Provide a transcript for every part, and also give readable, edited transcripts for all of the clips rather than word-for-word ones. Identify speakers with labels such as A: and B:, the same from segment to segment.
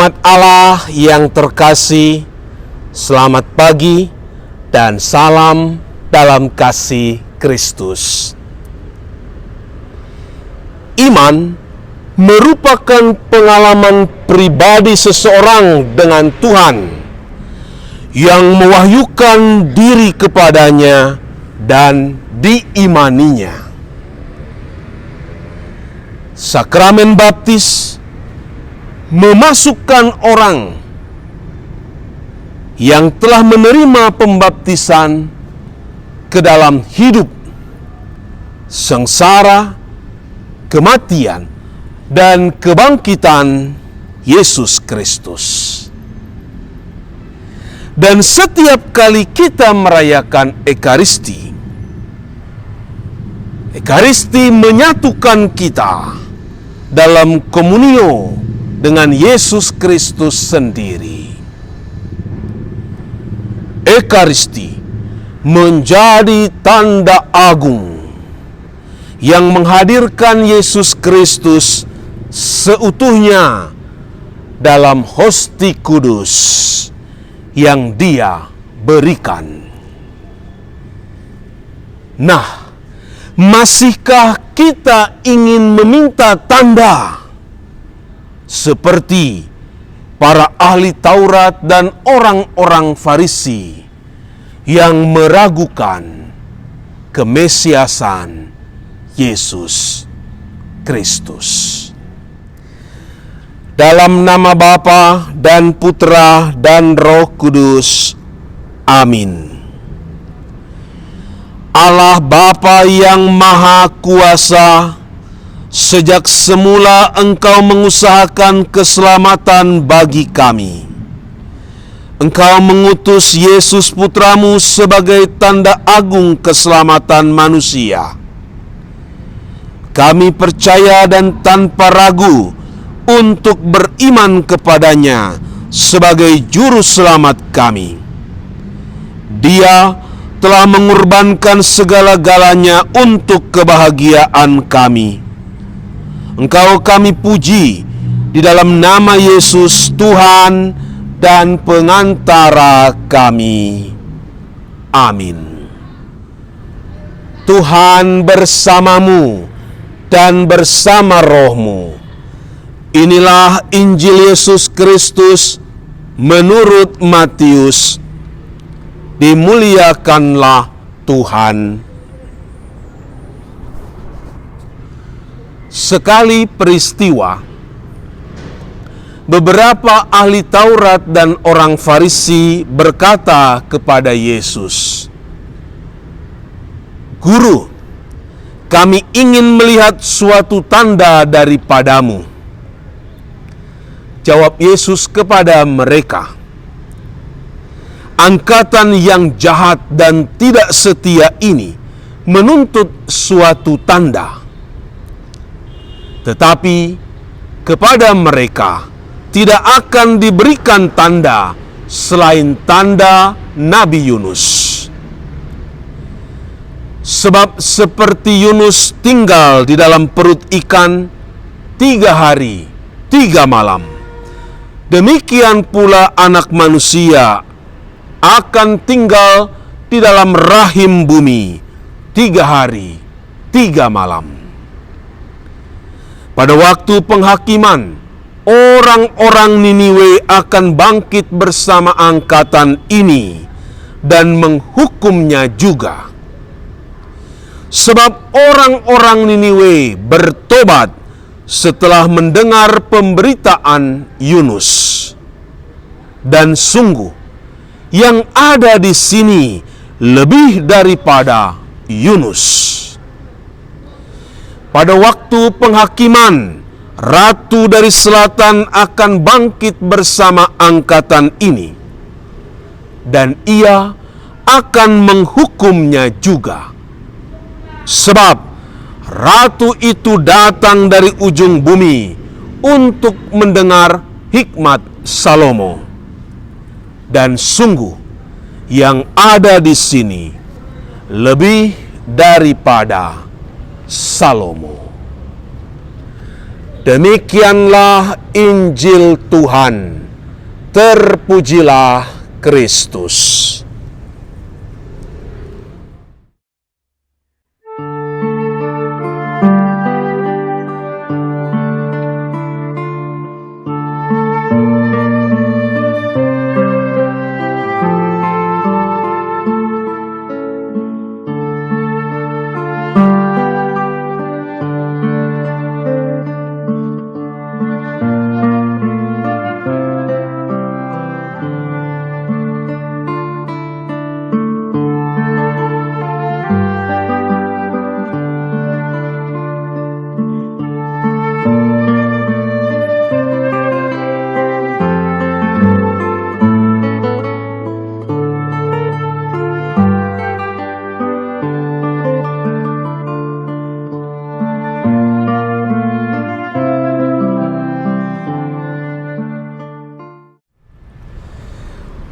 A: Umat Allah yang terkasih, selamat pagi dan salam dalam kasih Kristus. Iman merupakan pengalaman pribadi seseorang dengan Tuhan yang mewahyukan diri kepadanya dan diimaninya. Sakramen baptis memasukkan orang yang telah menerima pembaptisan ke dalam hidup, sengsara, kematian, dan kebangkitan Yesus Kristus. Dan setiap kali kita merayakan Ekaristi, Ekaristi menyatukan kita dalam komunio dengan Yesus Kristus sendiri. Ekaristi menjadi tanda agung yang menghadirkan Yesus Kristus seutuhnya dalam hosti kudus yang Dia berikan. Nah, masihkah kita ingin meminta tanda seperti para ahli Taurat dan orang-orang Farisi yang meragukan kemesiasan Yesus Kristus? Dalam nama Bapa dan Putra dan Roh Kudus. Amin. Allah Bapa yang Maha Kuasa, sejak semula Engkau mengusahakan keselamatan bagi kami. Engkau mengutus Yesus Putramu sebagai tanda agung keselamatan manusia. Kami percaya dan tanpa ragu untuk beriman kepadanya sebagai juru selamat kami. Dia telah mengorbankan segala-galanya untuk kebahagiaan kami. Engkau kami puji di dalam nama Yesus Tuhan dan pengantara kami. Amin. Tuhan bersamamu dan bersama rohmu. Inilah Injil Yesus Kristus menurut Matius. Dimuliakanlah Tuhan. Sekali peristiwa, beberapa ahli Taurat dan orang Farisi berkata kepada Yesus, "Guru, kami ingin melihat suatu tanda daripadamu." Jawab Yesus kepada mereka, "Angkatan yang jahat dan tidak setia ini menuntut suatu tanda. Tetapi kepada mereka tidak akan diberikan tanda selain tanda Nabi Yunus. Sebab seperti Yunus tinggal di dalam perut ikan 3 hari 3 malam, demikian pula Anak Manusia akan tinggal di dalam rahim bumi 3 hari 3 malam. Pada waktu penghakiman, orang-orang Niniwe akan bangkit bersama angkatan ini dan menghukumnya juga. Sebab orang-orang Niniwe bertobat setelah mendengar pemberitaan Yunus. Dan sungguh, yang ada di sini lebih daripada Yunus." Pada waktu penghakiman, Ratu dari Selatan akan bangkit bersama angkatan ini, dan ia akan menghukumnya juga. Sebab Ratu itu datang dari ujung bumi untuk mendengar hikmat Salomo. Dan sungguh, yang ada di sini lebih daripada Salomo. Demikianlah Injil Tuhan. Terpujilah Kristus.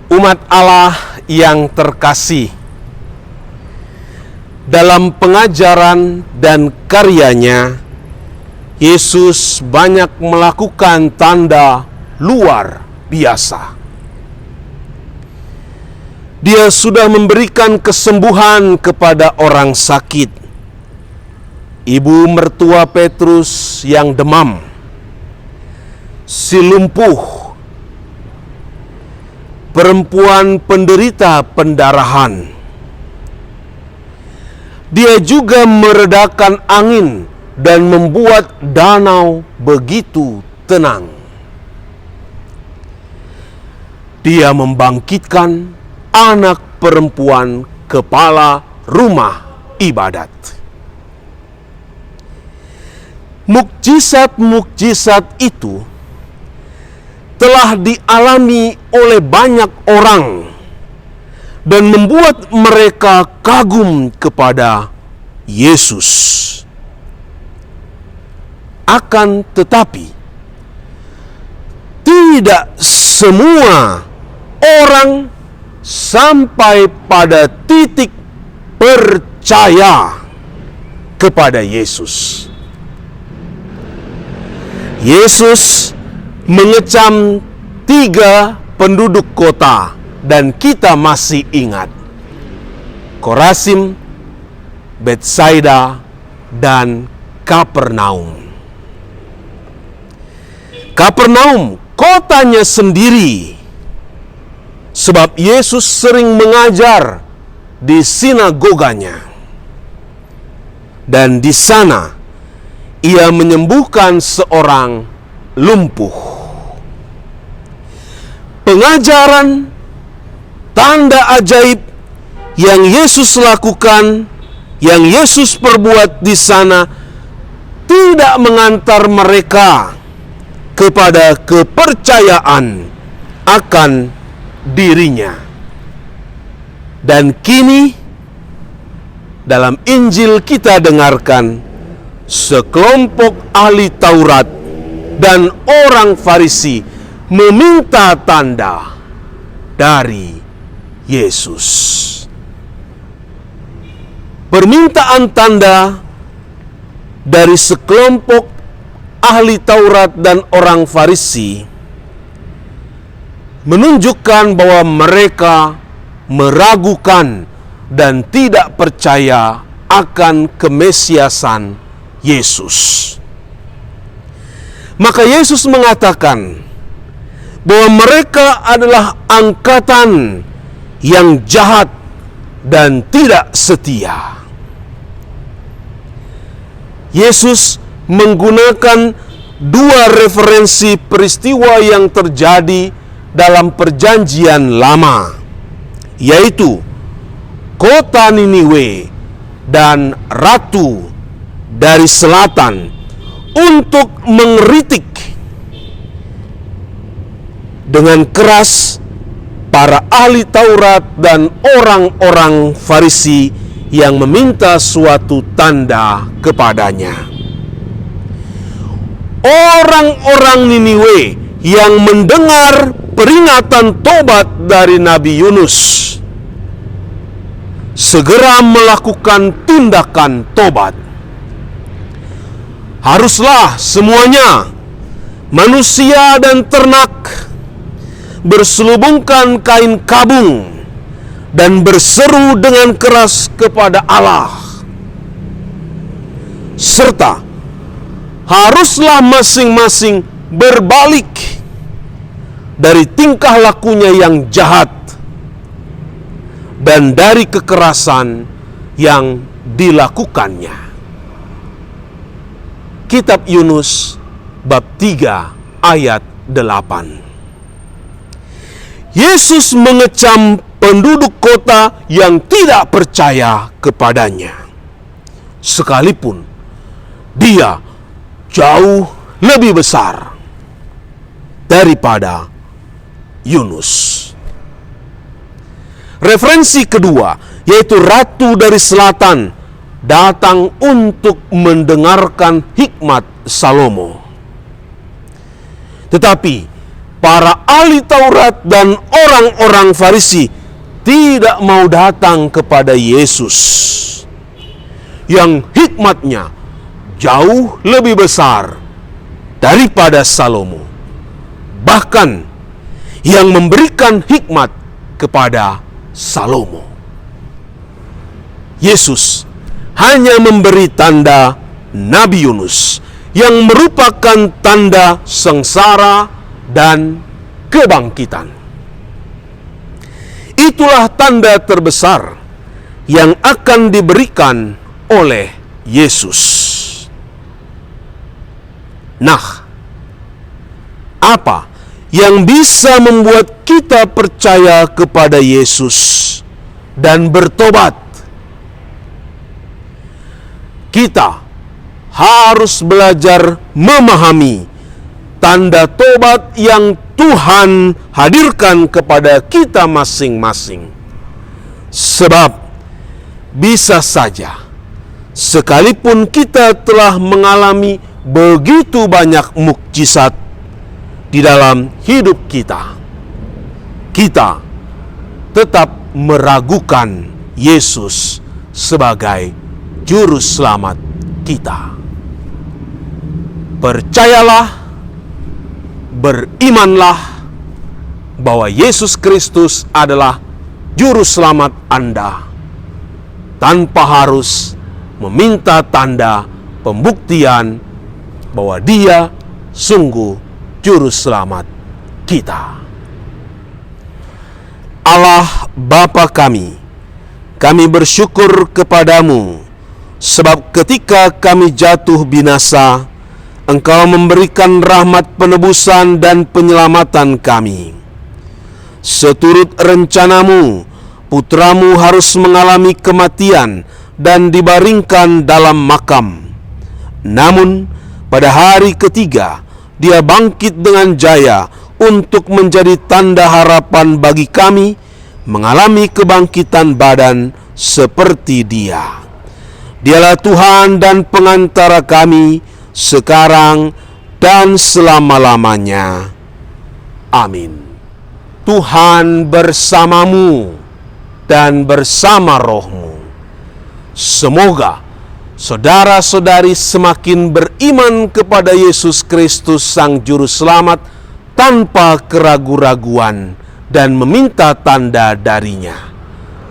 A: Umat Allah yang terkasih, dalam pengajaran dan karyanya, Yesus banyak melakukan tanda luar biasa. Dia sudah memberikan kesembuhan kepada orang sakit, ibu mertua Petrus yang demam, si lumpuh, perempuan penderita pendarahan. Dia juga meredakan angin dan membuat danau begitu tenang. Dia membangkitkan anak perempuan kepala rumah ibadat. Mukjizat-mukjizat itu telah dialami oleh banyak orang dan membuat mereka kagum kepada Yesus. Akan tetapi, tidak semua orang sampai pada titik percaya kepada Yesus. Yesus mengecam 3 penduduk kota, dan kita masih ingat: Korazim, Betsaida, dan Kapernaum. Kapernaum kotanya sendiri, sebab Yesus sering mengajar di sinagoganya, dan di sana ia menyembuhkan seorang lumpuh. Pengajaran, tanda ajaib yang Yesus lakukan, yang Yesus perbuat di sana, tidak mengantar mereka kepada kepercayaan akan dirinya. Dan kini, dalam Injil kita dengarkan, sekelompok ahli Taurat dan orang Farisi meminta tanda dari Yesus. Permintaan tanda dari sekelompok ahli Taurat dan orang Farisi menunjukkan bahwa mereka meragukan dan tidak percaya akan kemesiasan Yesus. Maka Yesus mengatakan bahwa mereka adalah angkatan yang jahat dan tidak setia. Yesus menggunakan 2 referensi peristiwa yang terjadi dalam Perjanjian Lama, yaitu kota Niniwe dan ratu dari selatan, untuk mengkritik dengan keras para ahli Taurat dan orang-orang Farisi yang meminta suatu tanda kepadanya. Orang-orang Niniwe yang mendengar peringatan tobat dari Nabi Yunus segera melakukan tindakan tobat. Haruslah semuanya, manusia dan ternak, berselubungkan kain kabung dan berseru dengan keras kepada Allah. Serta haruslah masing-masing berbalik dari tingkah lakunya yang jahat dan dari kekerasan yang dilakukannya. Kitab Yunus bab 3 ayat 8. Yesus mengecam penduduk kota yang tidak percaya kepadanya, sekalipun dia jauh lebih besar daripada Yunus. Referensi kedua, yaitu Ratu dari Selatan datang untuk mendengarkan hikmat Salomo. Tetapi para ahli Taurat dan orang-orang Farisi tidak mau datang kepada Yesus yang hikmatnya jauh lebih besar daripada Salomo, bahkan yang memberikan hikmat kepada Salomo. Yesus hanya memberi tanda Nabi Yunus yang merupakan tanda sengsara dan kebangkitan. Itulah tanda terbesar yang akan diberikan oleh Yesus. Nah, apa yang bisa membuat kita percaya kepada Yesus dan bertobat? Kita harus belajar memahami tanda tobat yang Tuhan hadirkan kepada kita masing-masing. Sebab bisa saja, sekalipun kita telah mengalami begitu banyak mukjizat di dalam hidup kita, kita tetap meragukan Yesus sebagai Juru Selamat kita. Percayalah, berimanlah bahwa Yesus Kristus adalah Juru Selamat Anda, tanpa harus meminta tanda pembuktian bahwa Dia sungguh Juru Selamat kita. Allah Bapa kami bersyukur kepadamu, sebab ketika kami jatuh binasa, Engkau memberikan rahmat penebusan dan penyelamatan kami. Seturut rencanamu, putramu harus mengalami kematian dan dibaringkan dalam makam. Namun, pada hari ketiga, Dia bangkit dengan jaya untuk menjadi tanda harapan bagi kami mengalami kebangkitan badan seperti Dia. Dialah Tuhan dan pengantara kami sekarang dan selama-lamanya. Amin. Tuhan bersamamu dan bersama rohmu. Semoga saudara-saudari semakin beriman kepada Yesus Kristus Sang Juru Selamat tanpa keraguan-raguan dan meminta tanda darinya.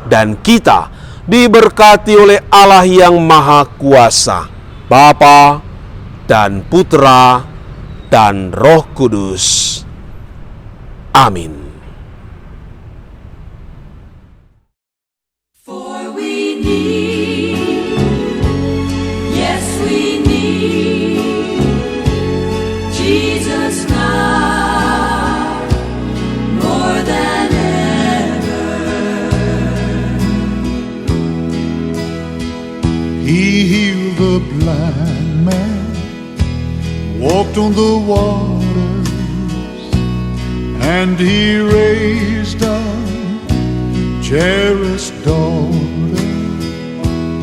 A: Dan kita diberkati oleh Allah yang Maha Kuasa, Bapa dan Putra dan Roh Kudus. Amin.
B: For we need, yes we need, Jesus now, more than
C: He healed the blind man, walked on the waters, and He raised up Jairus' daughter.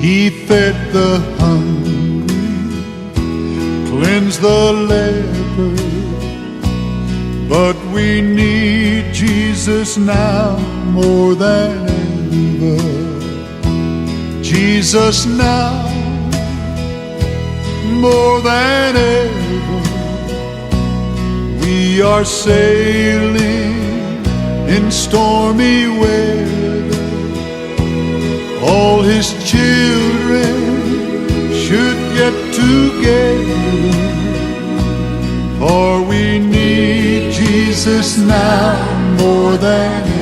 C: He fed the hungry, cleansed the leper. But we need Jesus now more than ever. Jesus now, more than ever. We are sailing in stormy weather. All his children should get together, for we need Jesus now more than ever.